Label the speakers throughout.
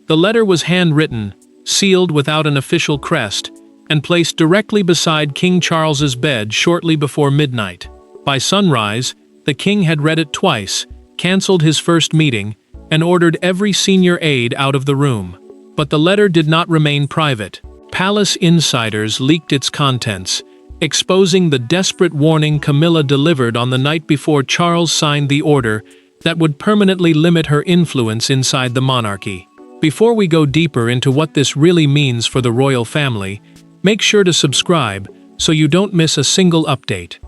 Speaker 1: The letter was handwritten, sealed without an official crest, and placed directly beside King Charles's bed shortly before midnight. By sunrise, the king had read it twice, cancelled his first meeting, and ordered every senior aide out of the room. But the letter did not remain private. Palace insiders leaked its contents, exposing the desperate warning Camilla delivered on the night before Charles signed the order that would permanently limit her influence inside the monarchy. Before we go deeper into what this really means for the royal family, make sure to subscribe so you don't miss a single update.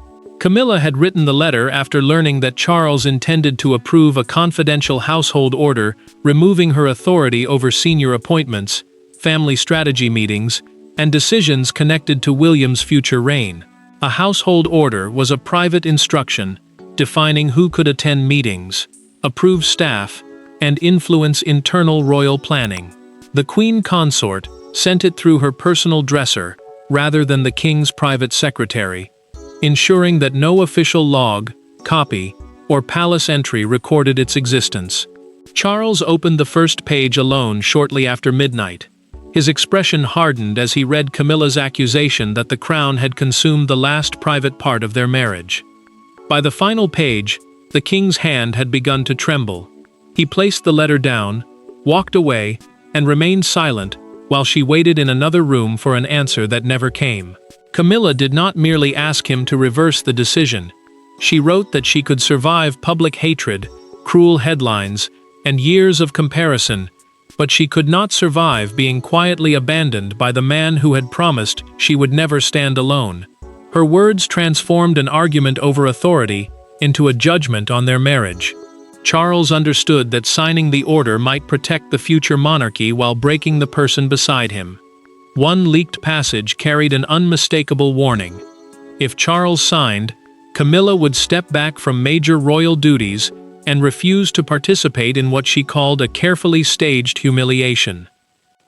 Speaker 1: Camilla had written the letter after learning that Charles intended to approve a confidential household order removing her authority over senior appointments, family strategy meetings, and decisions connected to William's future reign. A household order was a private instruction defining who could attend meetings, approve staff, and influence internal royal planning. The Queen Consort sent it through her personal dresser rather than the king's private secretary, ensuring that no official log, copy, or palace entry recorded its existence. Charles opened the first page alone shortly after midnight. His expression hardened as he read Camilla's accusation that the crown had consumed the last private part of their marriage. By the final page, the king's hand had begun to tremble. He placed the letter down, walked away, and remained silent while she waited in another room for an answer that never came. Camilla did not merely ask him to reverse the decision. She wrote that she could survive public hatred, cruel headlines, and years of comparison, but she could not survive being quietly abandoned by the man who had promised she would never stand alone. Her words transformed an argument over authority into a judgment on their marriage. Charles understood that signing the order might protect the future monarchy while breaking the person beside him. One leaked passage carried an unmistakable warning. If Charles signed, Camilla would step back from major royal duties and refuse to participate in what she called a carefully staged humiliation.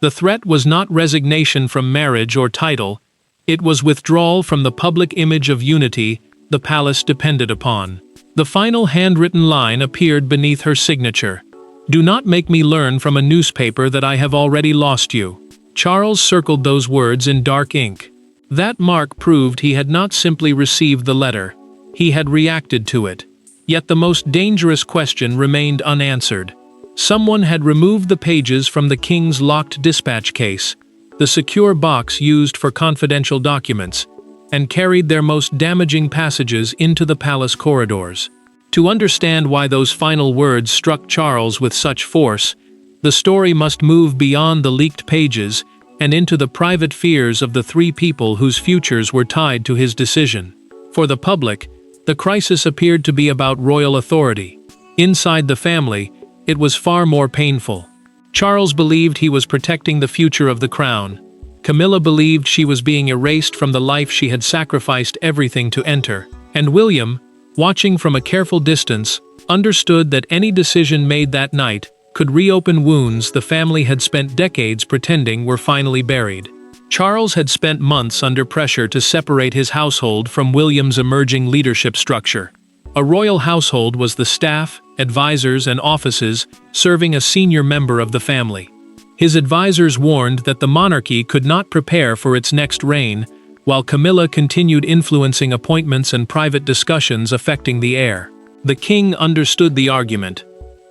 Speaker 1: The threat was not resignation from marriage or title, it was withdrawal from the public image of unity the palace depended upon. The final handwritten line appeared beneath her signature. "Do not make me learn from a newspaper that I have already lost you." Charles circled those words in dark ink. That mark proved he had not simply received the letter, he had reacted to it. Yet the most dangerous question remained unanswered. Someone had removed the pages from the king's locked dispatch case, the secure box used for confidential documents, and carried their most damaging passages into the palace corridors. To understand why those final words struck Charles with such force, the story must move beyond the leaked pages and into the private fears of the three people whose futures were tied to his decision. For the public, the crisis appeared to be about royal authority. Inside the family, it was far more painful. Charles believed he was protecting the future of the crown. Camilla believed she was being erased from the life she had sacrificed everything to enter. And William, watching from a careful distance, understood that any decision made that night could reopen wounds the family had spent decades pretending were finally buried. Charles had spent months under pressure to separate his household from William's emerging leadership structure. A royal household was the staff, advisors, and offices serving a senior member of the family. His advisors warned that the monarchy could not prepare for its next reign, while Camilla continued influencing appointments and private discussions affecting the heir. The king understood the argument,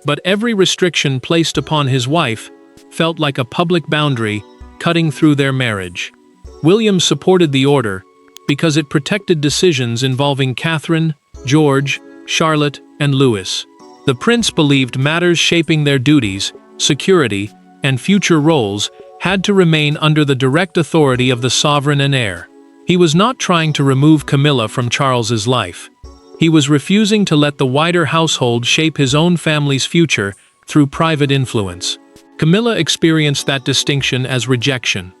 Speaker 1: but every restriction placed upon his wife felt like a public boundary cutting through their marriage. William supported the order because it protected decisions involving Catherine, George, Charlotte, and Louis. The prince believed matters shaping their duties, security, and future roles had to remain under the direct authority of the sovereign and heir. He was not trying to remove Camilla from Charles's life. He was refusing to let the wider household shape his own family's future through private influence. Camilla experienced that distinction as rejection.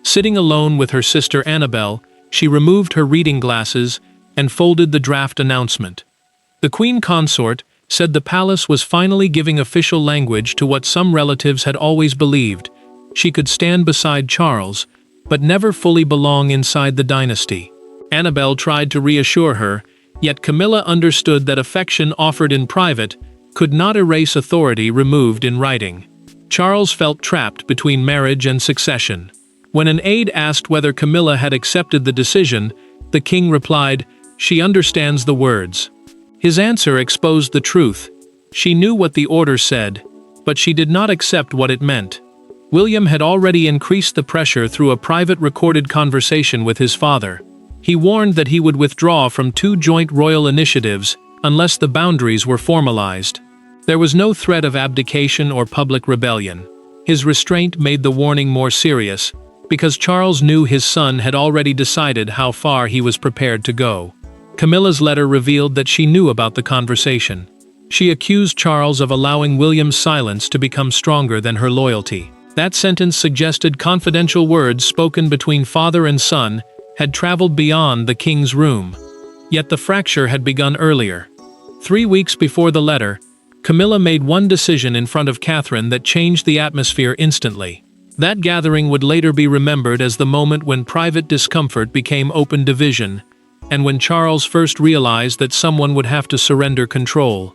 Speaker 1: Sitting alone with her sister Annabelle, she removed her reading glasses and folded the draft announcement. The Queen Consort said the palace was finally giving official language to what some relatives had always believed. She could stand beside Charles, but never fully belong inside the dynasty. Annabelle tried to reassure her, yet Camilla understood that affection offered in private could not erase authority removed in writing. Charles felt trapped between marriage and succession. When an aide asked whether Camilla had accepted the decision, the king replied, "She understands the words." His answer exposed the truth. She knew what the order said, but she did not accept what it meant. William had already increased the pressure through a private recorded conversation with his father. He warned that he would withdraw from 2 joint royal initiatives unless the boundaries were formalized. There was no threat of abdication or public rebellion. His restraint made the warning more serious, because Charles knew his son had already decided how far he was prepared to go. Camilla's letter revealed that she knew about the conversation. She accused Charles of allowing William's silence to become stronger than her loyalty. That sentence suggested confidential words spoken between father and son had traveled beyond the king's room. Yet the fracture had begun earlier. 3 weeks before the letter, Camilla made one decision in front of Catherine that changed the atmosphere instantly. That gathering would later be remembered as the moment when private discomfort became open division, and when Charles first realized that someone would have to surrender control.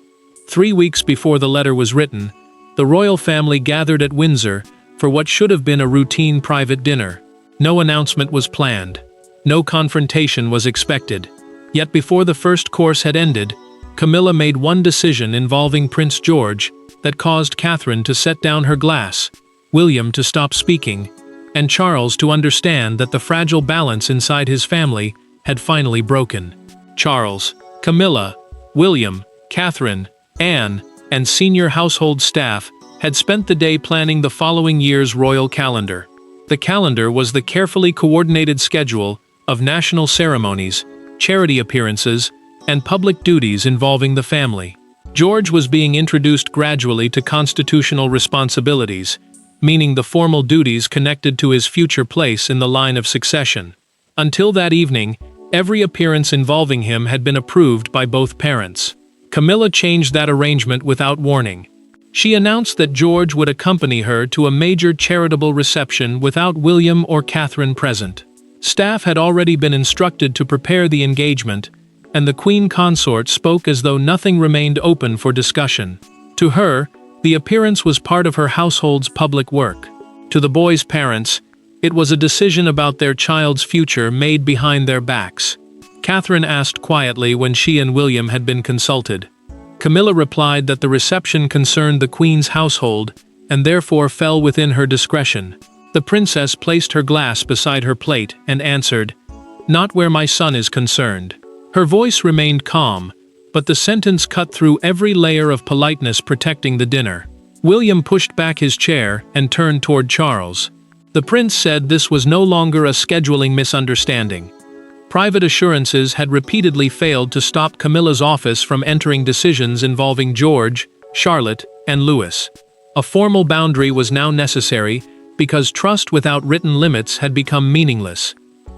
Speaker 1: 3 weeks before the letter was written, the royal family gathered at Windsor for what should have been a routine private dinner. No announcement was planned. No confrontation was expected. Yet before the first course had ended, Camilla made one decision involving Prince George that caused Catherine to set down her glass, William to stop speaking, and Charles to understand that the fragile balance inside his family had finally broken. Charles, Camilla, William, Catherine, Anne, and senior household staff had spent the day planning the following year's royal calendar. The calendar was the carefully coordinated schedule of national ceremonies, charity appearances, and public duties involving the family. George was being introduced gradually to constitutional responsibilities, meaning the formal duties connected to his future place in the line of succession. Until that evening, every appearance involving him had been approved by both parents. Camilla changed that arrangement without warning. She announced that George would accompany her to a major charitable reception without William or Catherine present. Staff had already been instructed to prepare the engagement, and the Queen Consort spoke as though nothing remained open for discussion. To her, the appearance was part of her household's public work. To the boys' parents, it was a decision about their child's future made behind their backs. Catherine asked quietly when she and William had been consulted. Camilla replied that the reception concerned the Queen's household and therefore fell within her discretion. The princess placed her glass beside her plate and answered, "Not where my son is concerned." Her voice remained calm, but the sentence cut through every layer of politeness protecting the dinner. William pushed back his chair and turned toward Charles. The prince said this was no longer a scheduling misunderstanding. Private assurances had repeatedly failed to stop Camilla's office from entering decisions involving George, Charlotte, and Louis. A formal boundary was now necessary because trust without written limits had become meaningless.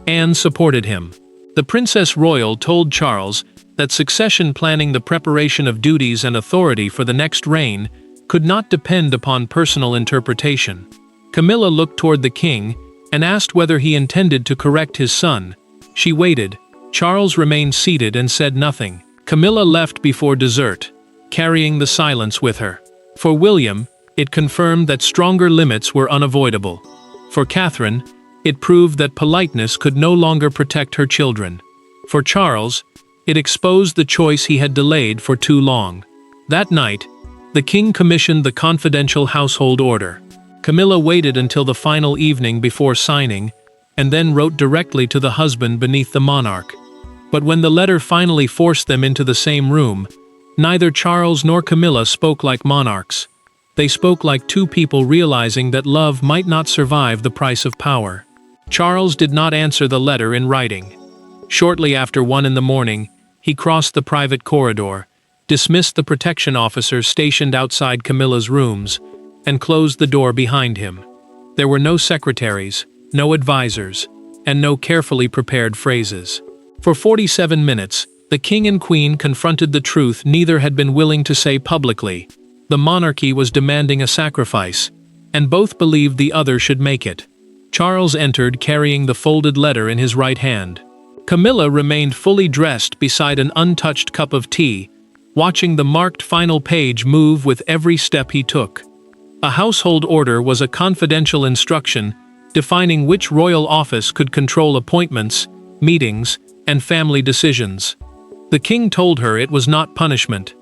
Speaker 1: Anne supported him. The Princess Royal told Charles that succession planning, the preparation of duties and authority for the next reign, could not depend upon personal interpretation. Camilla looked toward the king and asked whether he intended to correct his son. She waited. Charles remained seated and said nothing. Camilla left before dessert, carrying the silence with her. For William, it confirmed that stronger limits were unavoidable. For Catherine, it proved that politeness could no longer protect her children. For Charles, it exposed the choice he had delayed for too long. That night, the king commissioned the confidential household order. Camilla waited until the final evening before signing, and then wrote directly to the husband beneath the monarch. But when the letter finally forced them into the same room, neither Charles nor Camilla spoke like monarchs. They spoke like two people realizing that love might not survive the price of power. Charles did not answer the letter in writing. Shortly after 1 in the morning, he crossed the private corridor, dismissed the protection officers stationed outside Camilla's rooms, and closed the door behind him. There were no secretaries, no advisors, and no carefully prepared phrases. For 47 minutes, the king and queen confronted the truth neither had been willing to say publicly. The monarchy was demanding a sacrifice, and both believed the other should make it. Charles entered carrying the folded letter in his right hand. Camilla remained fully dressed beside an untouched cup of tea, watching the marked final page move with every step he took. A household order was a confidential instruction defining which royal office could control appointments, meetings, and family decisions. The king told her it was not punishment.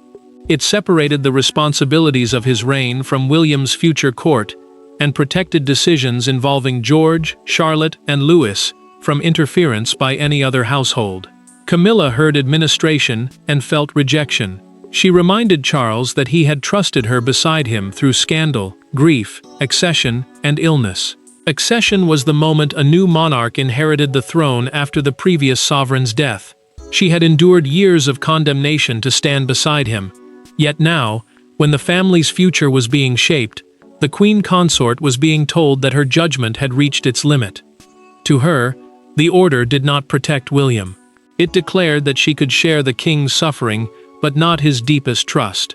Speaker 1: It separated the responsibilities of his reign from William's future court and protected decisions involving George, Charlotte, and Louis from interference by any other household. Camilla heard administration and felt rejection. She reminded Charles that he had trusted her beside him through scandal, grief, accession, and illness. Accession was the moment a new monarch inherited the throne after the previous sovereign's death. She had endured years of condemnation to stand beside him. Yet now, when the family's future was being shaped, the queen consort was being told that her judgment had reached its limit. To her, the order did not protect William. It declared that she could share the king's suffering, but not his deepest trust.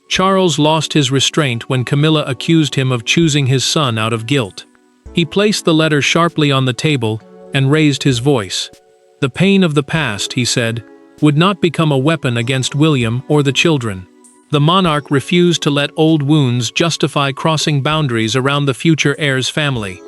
Speaker 1: Charles lost his restraint when Camilla accused him of choosing his son out of guilt. He placed the letter sharply on the table and raised his voice. The pain of the past, he said, would not become a weapon against William or the children. The monarch refused to let old wounds justify crossing boundaries around the future heir's family.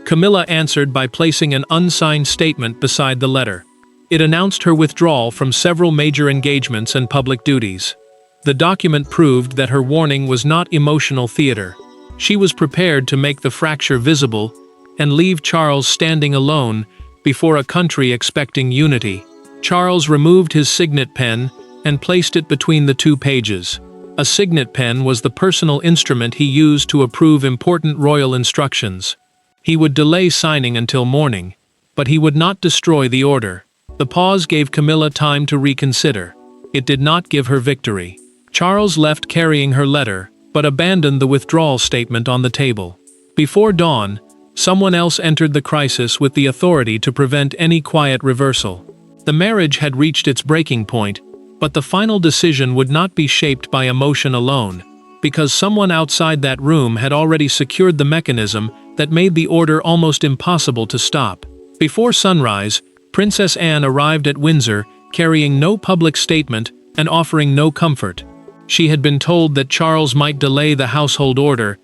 Speaker 1: Camilla answered by placing an unsigned statement beside the letter. It announced her withdrawal from several major engagements and public duties. The document proved that her warning was not emotional theater. She was prepared to make the fracture visible and leave Charles standing alone before a country expecting unity. Charles removed his signet pen and placed it between the two pages. A signet pen was the personal instrument he used to approve important royal instructions. He would delay signing until morning, but he would not destroy the order. The pause gave Camilla time to reconsider. It did not give her victory. Charles left carrying her letter, but abandoned the withdrawal statement on the table. Before dawn, someone else entered the crisis with the authority to prevent any quiet reversal. The marriage had reached its breaking point, but the final decision would not be shaped by emotion alone, because someone outside that room had already secured the mechanism that made the order almost impossible to stop. Before sunrise, Princess Anne arrived at Windsor, carrying no public statement and offering no comfort. She had been told that Charles might delay the household order,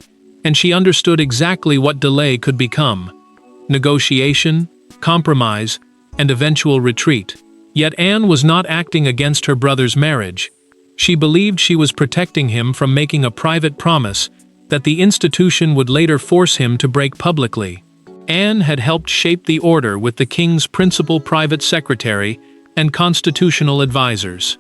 Speaker 1: and she understood exactly what delay could become: negotiation, compromise, and eventual retreat. Yet Anne was not acting against her brother's marriage. She believed she was protecting him from making a private promise that the institution would later force him to break publicly. Anne had helped shape the order with the king's principal private secretary and constitutional advisors.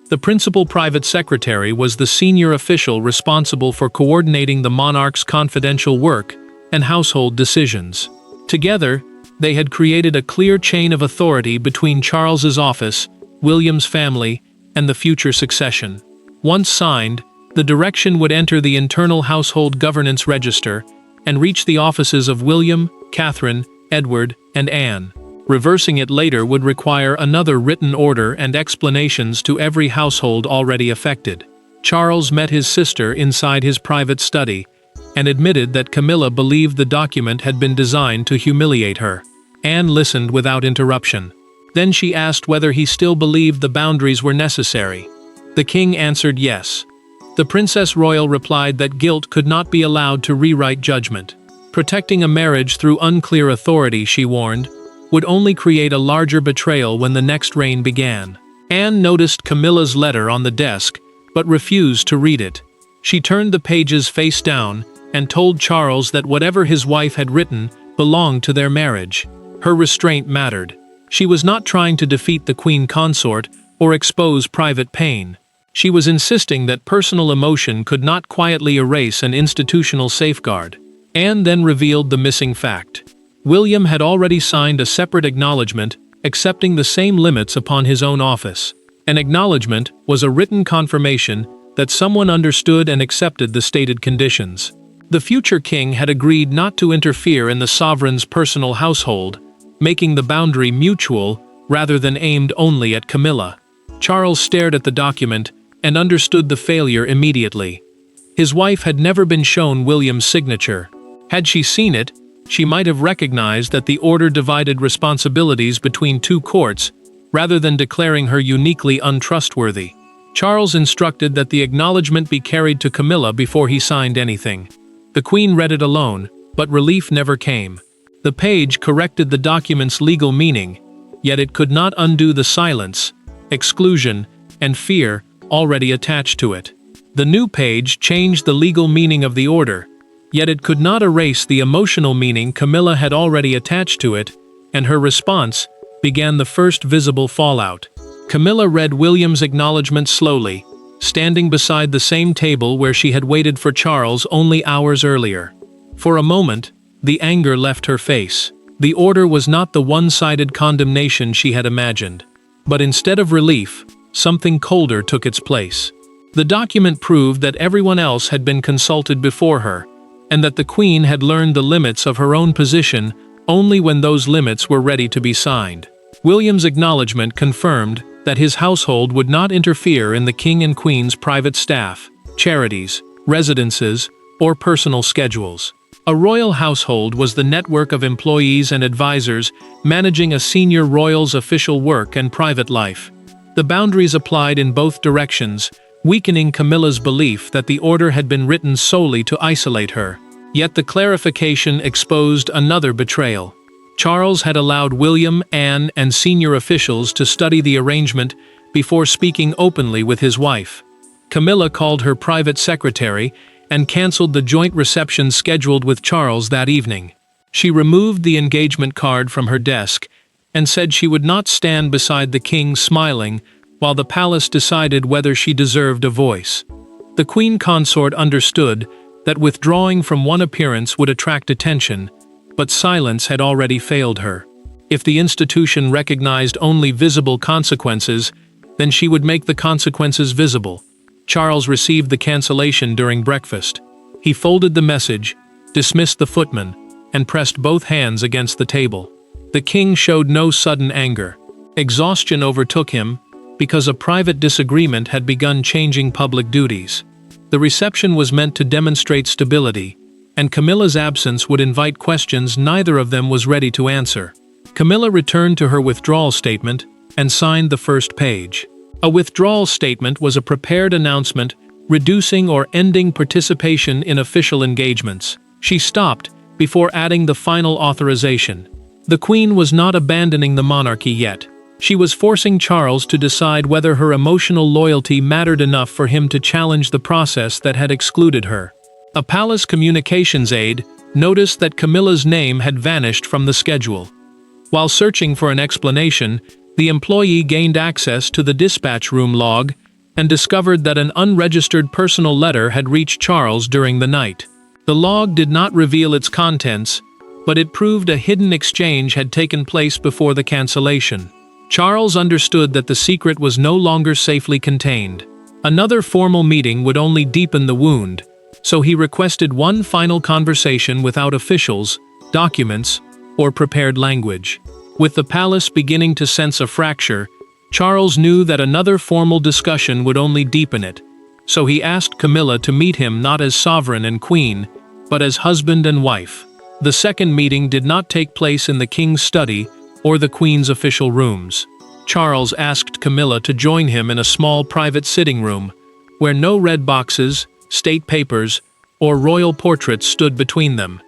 Speaker 1: The principal private secretary was the senior official responsible for coordinating the monarch's confidential work and household decisions. Together, they had created a clear chain of authority between Charles's office, William's family, and the future succession. Once signed, the direction would enter the internal household governance register and reach the offices of William, Catherine, Edward, and Anne. Reversing it later would require another written order and explanations to every household already affected. Charles met his sister inside his private study and admitted that Camilla believed the document had been designed to humiliate her. Anne listened without interruption. Then she asked whether he still believed the boundaries were necessary. The king answered yes. The Princess Royal replied that guilt could not be allowed to rewrite judgment. Protecting a marriage through unclear authority, she warned, would only create a larger betrayal when the next reign began. Anne noticed Camilla's letter on the desk, but refused to read it. She turned the pages face down and told Charles that whatever his wife had written belonged to their marriage. Her restraint mattered. She was not trying to defeat the queen consort or expose private pain. She was insisting that personal emotion could not quietly erase an institutional safeguard. Anne then revealed the missing fact. William had already signed a separate acknowledgement, accepting the same limits upon his own office. An acknowledgement was a written confirmation that someone understood and accepted the stated conditions. The future king had agreed not to interfere in the sovereign's personal household, making the boundary mutual rather than aimed only at Camilla. Charles stared at the document and understood the failure immediately. His wife had never been shown William's signature. Had she seen it, she might have recognized that the order divided responsibilities between two courts, rather than declaring her uniquely untrustworthy. Charles instructed that the acknowledgement be carried to Camilla before he signed anything. The Queen read it alone, but relief never came. The page corrected the document's legal meaning, yet it could not undo the silence, exclusion, and fear already attached to it. The new page changed the legal meaning of the order, yet it could not erase the emotional meaning Camilla had already attached to it, and her response began the first visible fallout. Camilla read William's acknowledgement slowly, standing beside the same table where she had waited for Charles only hours earlier. For a moment, the anger left her face. The order was not the one-sided condemnation she had imagined. But instead of relief, something colder took its place. The document proved that everyone else had been consulted before her, and that the Queen had learned the limits of her own position only when those limits were ready to be signed. William's acknowledgement confirmed that his household would not interfere in the King and Queen's private staff, charities, residences, or personal schedules. A royal household was the network of employees and advisors managing a senior royal's official work and private life. The boundaries applied in both directions, weakening Camilla's belief that the order had been written solely to isolate her. Yet the clarification exposed another betrayal. Charles had allowed William, Anne, and senior officials to study the arrangement before speaking openly with his wife. Camilla called her private secretary and cancelled the joint reception scheduled with Charles that evening. She removed the engagement card from her desk and said she would not stand beside the king smiling while the palace decided whether she deserved a voice. The queen consort understood that withdrawing from one appearance would attract attention, but silence had already failed her. If the institution recognized only visible consequences, then she would make the consequences visible. Charles received the cancellation during breakfast. He folded the message, dismissed the footman, and pressed both hands against the table. The king showed no sudden anger. Exhaustion overtook him, because a private disagreement had begun changing public duties. The reception was meant to demonstrate stability, and Camilla's absence would invite questions neither of them was ready to answer. Camilla returned to her withdrawal statement and signed the first page. A withdrawal statement was a prepared announcement reducing or ending participation in official engagements. She stopped before adding the final authorization. The Queen was not abandoning the monarchy yet. She was forcing Charles to decide whether her emotional loyalty mattered enough for him to challenge the process that had excluded her. A palace communications aide noticed that Camilla's name had vanished from the schedule. While searching for an explanation, the employee gained access to the dispatch room log and discovered that an unregistered personal letter had reached Charles during the night. The log did not reveal its contents, but it proved a hidden exchange had taken place before the cancellation. Charles understood that the secret was no longer safely contained. Another formal meeting would only deepen the wound, so he requested one final conversation without officials, documents, or prepared language. With the palace beginning to sense a fracture, Charles knew that another formal discussion would only deepen it, so he asked Camilla to meet him not as sovereign and queen, but as husband and wife. The second meeting did not take place in the king's study or the queen's official rooms. Charles asked Camilla to join him in a small private sitting room, where no red boxes, state papers, or royal portraits stood between them.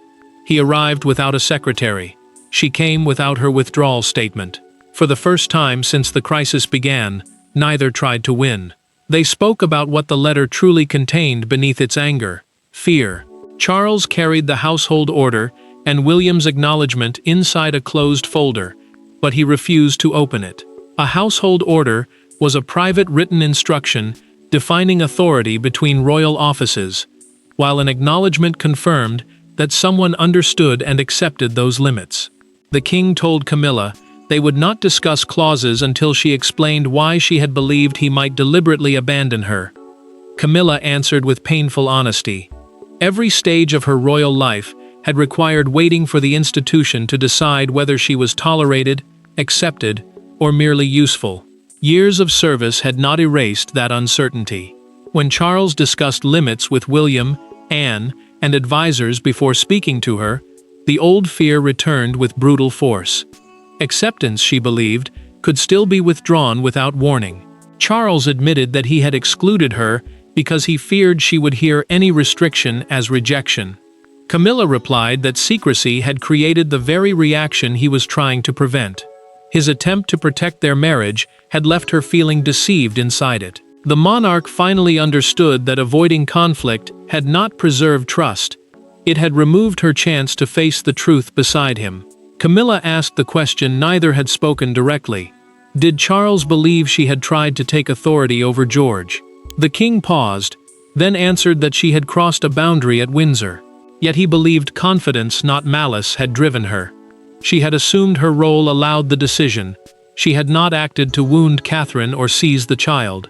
Speaker 1: He arrived without a secretary. She came without her withdrawal statement. For the first time since the crisis began, neither tried to win. They spoke about what the letter truly contained beneath its anger: fear. Charles carried the household order and William's acknowledgement inside a closed folder, but he refused to open it. A household order was a private written instruction defining authority between royal offices, while an acknowledgement confirmed that someone understood and accepted those limits. The king told Camilla they would not discuss clauses until she explained why she had believed he might deliberately abandon her. Camilla answered with painful honesty. Every stage of her royal life had required waiting for the institution to decide whether she was tolerated, accepted, or merely useful. Years of service had not erased that uncertainty. When Charles discussed limits with William, Anne, and advisors before speaking to her, the old fear returned with brutal force. Acceptance, she believed, could still be withdrawn without warning. Charles admitted that he had excluded her because he feared she would hear any restriction as rejection. Camilla replied that secrecy had created the very reaction he was trying to prevent. His attempt to protect their marriage had left her feeling deceived inside it. The monarch finally understood that avoiding conflict had not preserved trust. It had removed her chance to face the truth beside him. Camilla asked the question neither had spoken directly. Did Charles believe she had tried to take authority over George? The king paused, then answered that she had crossed a boundary at Windsor. Yet he believed confidence, not malice, had driven her. She had assumed her role allowed the decision. She had not acted to wound Catherine or seize the child.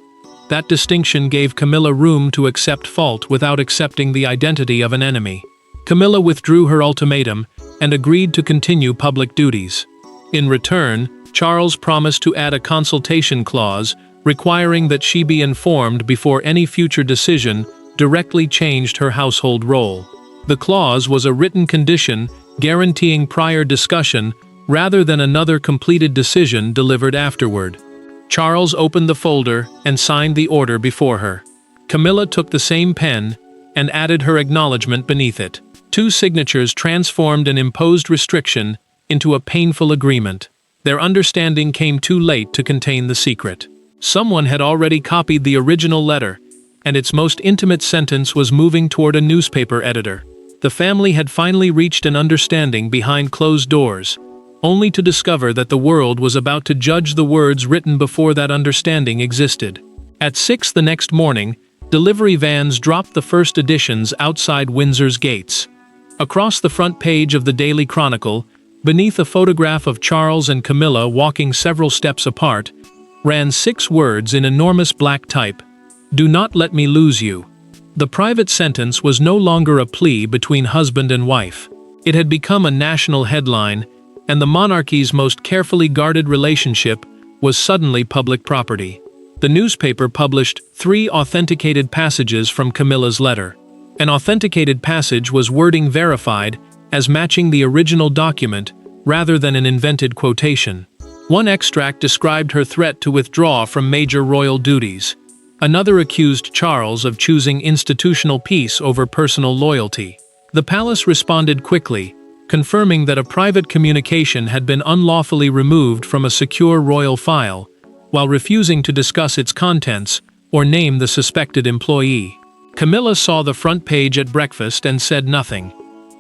Speaker 1: That distinction gave Camilla room to accept fault without accepting the identity of an enemy. Camilla withdrew her ultimatum and agreed to continue public duties. In return, Charles promised to add a consultation clause requiring that she be informed before any future decision directly changed her household role. The clause was a written condition guaranteeing prior discussion rather than another completed decision delivered afterward. Charles opened the folder and signed the order before her. Camilla took the same pen and added her acknowledgement beneath it. Two signatures transformed an imposed restriction into a painful agreement. Their understanding came too late to contain the secret. Someone had already copied the original letter, and its most intimate sentence was moving toward a newspaper editor. The family had finally reached an understanding behind closed doors, only to discover that the world was about to judge the words written before that understanding existed. At 6 the next morning, delivery vans dropped the first editions outside Windsor's gates. Across the front page of the Daily Chronicle, beneath a photograph of Charles and Camilla walking several steps apart, ran 6 words in enormous black type: "Do not let me lose you." The private sentence was no longer a plea between husband and wife. It had become a national headline, and the monarchy's most carefully guarded relationship was suddenly public property. The newspaper published 3 authenticated passages from Camilla's letter. An authenticated passage was wording verified as matching the original document rather than an invented quotation. One extract described her threat to withdraw from major royal duties. Another accused Charles of choosing institutional peace over personal loyalty. The palace responded quickly, confirming that a private communication had been unlawfully removed from a secure royal file, while refusing to discuss its contents or name the suspected employee. Camilla saw the front page at breakfast and said nothing.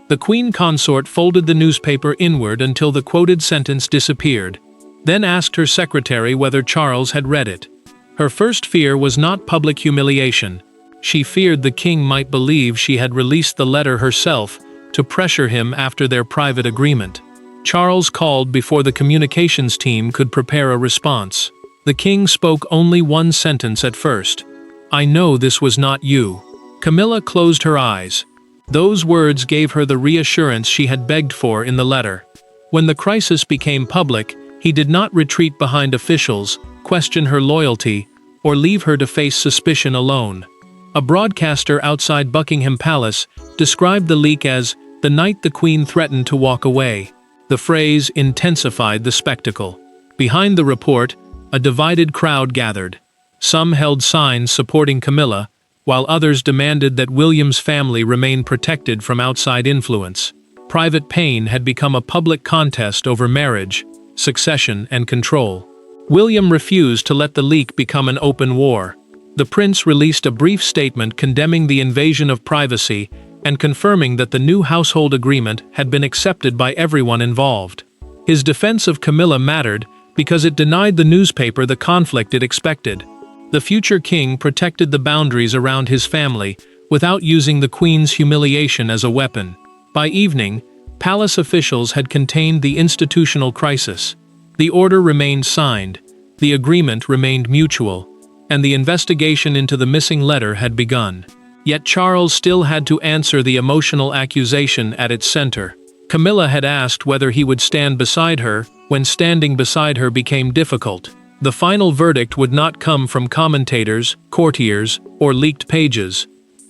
Speaker 1: The queen consort folded the newspaper inward until the quoted sentence disappeared, then asked her secretary whether Charles had read it. Her first fear was not public humiliation. She feared the king might believe she had released the letter herself to pressure him after their private agreement. Charles called before the communications team could prepare a response. The king spoke only one sentence at first: "I know this was not you." Camilla closed her eyes. Those words gave her the reassurance she had begged for in the letter. When the crisis became public, he did not retreat behind officials, question her loyalty, or leave her to face suspicion alone. A broadcaster outside Buckingham Palace described the leak as "the night the Queen threatened to walk away." The phrase intensified the spectacle. Behind the report, a divided crowd gathered. Some held signs supporting Camilla, while others demanded that William's family remain protected from outside influence. Private pain had become a public contest over marriage, succession, and control. William refused to let the leak become an open war. The prince released a brief statement condemning the invasion of privacy and confirming that the new household agreement had been accepted by everyone involved. His defense of Camilla mattered because it denied the newspaper the conflict it expected. The future king protected the boundaries around his family without using the queen's humiliation as a weapon. By evening, palace officials had contained the institutional crisis. The order remained signed, the agreement remained mutual, and the investigation into the missing letter had begun. Yet Charles still had to answer the emotional accusation at its center. Camilla had asked whether he would stand beside her when standing beside her became difficult. The final verdict would not come from commentators, courtiers, or leaked pages.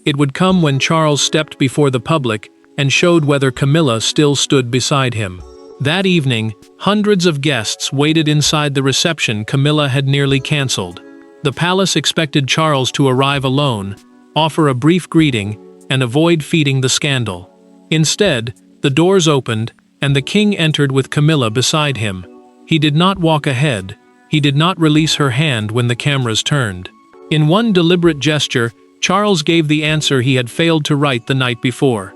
Speaker 1: It would come when Charles stepped before the public and showed whether Camilla still stood beside him. That evening, hundreds of guests waited inside the reception Camilla had nearly cancelled. The palace expected Charles to arrive alone, offer a brief greeting, and avoid feeding the scandal. Instead, the doors opened, and the king entered with Camilla beside him. He did not walk ahead. He did not release her hand when the cameras turned. In one deliberate gesture, Charles gave the answer he had failed to write the night before.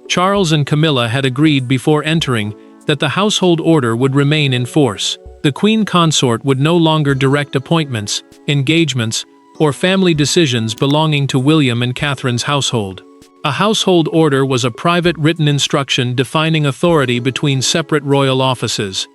Speaker 1: Charles and Camilla had agreed before entering that the household order would remain in force. The queen consort would no longer direct appointments, engagements, or family decisions belonging to William and Catherine's household. A household order was a private written instruction defining authority between separate royal offices.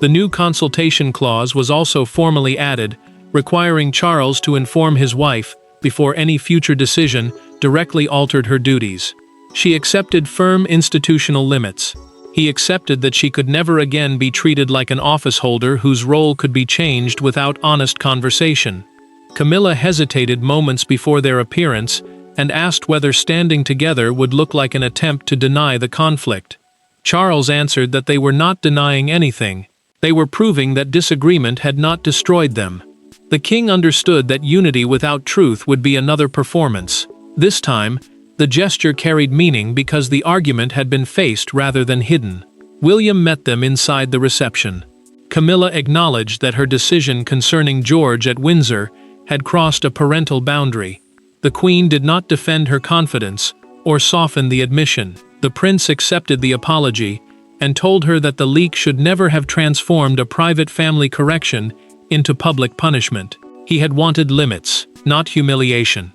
Speaker 1: The new consultation clause was also formally added, requiring Charles to inform his wife before any future decision directly altered her duties. She accepted firm institutional limits. He accepted that she could never again be treated like an office holder whose role could be changed without honest conversation. Camilla hesitated moments before their appearance and asked whether standing together would look like an attempt to deny the conflict. Charles answered that they were not denying anything. They were proving that disagreement had not destroyed them. The king understood that unity without truth would be another performance. This time, the gesture carried meaning because the argument had been faced rather than hidden. William met them inside the reception. Camilla acknowledged that her decision concerning George at Windsor had crossed a parental boundary. The queen did not defend her confidence or soften the admission. The prince accepted the apology and told her that the leak should never have transformed a private family correction into public punishment. He had wanted limits, not humiliation.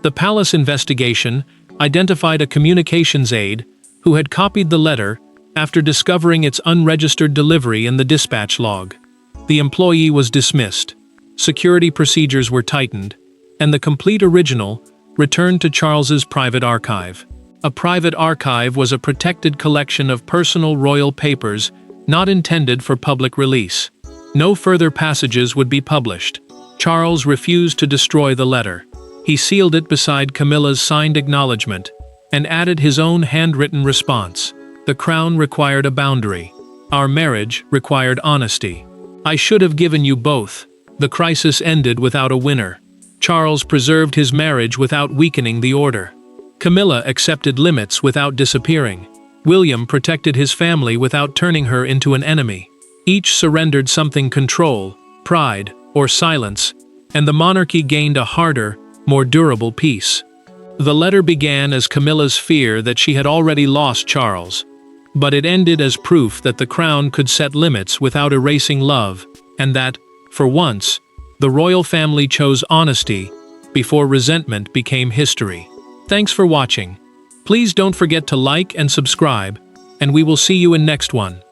Speaker 1: The palace investigation identified a communications aide who had copied the letter after discovering its unregistered delivery in the dispatch log. The employee was dismissed. Security procedures were tightened, and the complete original returned to Charles's private archive. A private archive was a protected collection of personal royal papers not intended for public release. No further passages would be published. Charles refused to destroy the letter. He sealed it beside Camilla's signed acknowledgement and added his own handwritten response. The crown required a boundary. Our marriage required honesty. I should have given you both. The crisis ended without a winner. Charles preserved his marriage without weakening the order. Camilla accepted limits without disappearing. William protected his family without turning her into an enemy. Each surrendered something: control, pride, or silence, and the monarchy gained a harder, more durable peace. The letter began as Camilla's fear that she had already lost Charles, but it ended as proof that the crown could set limits without erasing love, and that, for once, the royal family chose honesty before resentment became history. Thanks for watching. Please don't forget to like and subscribe, and we will see you in next one.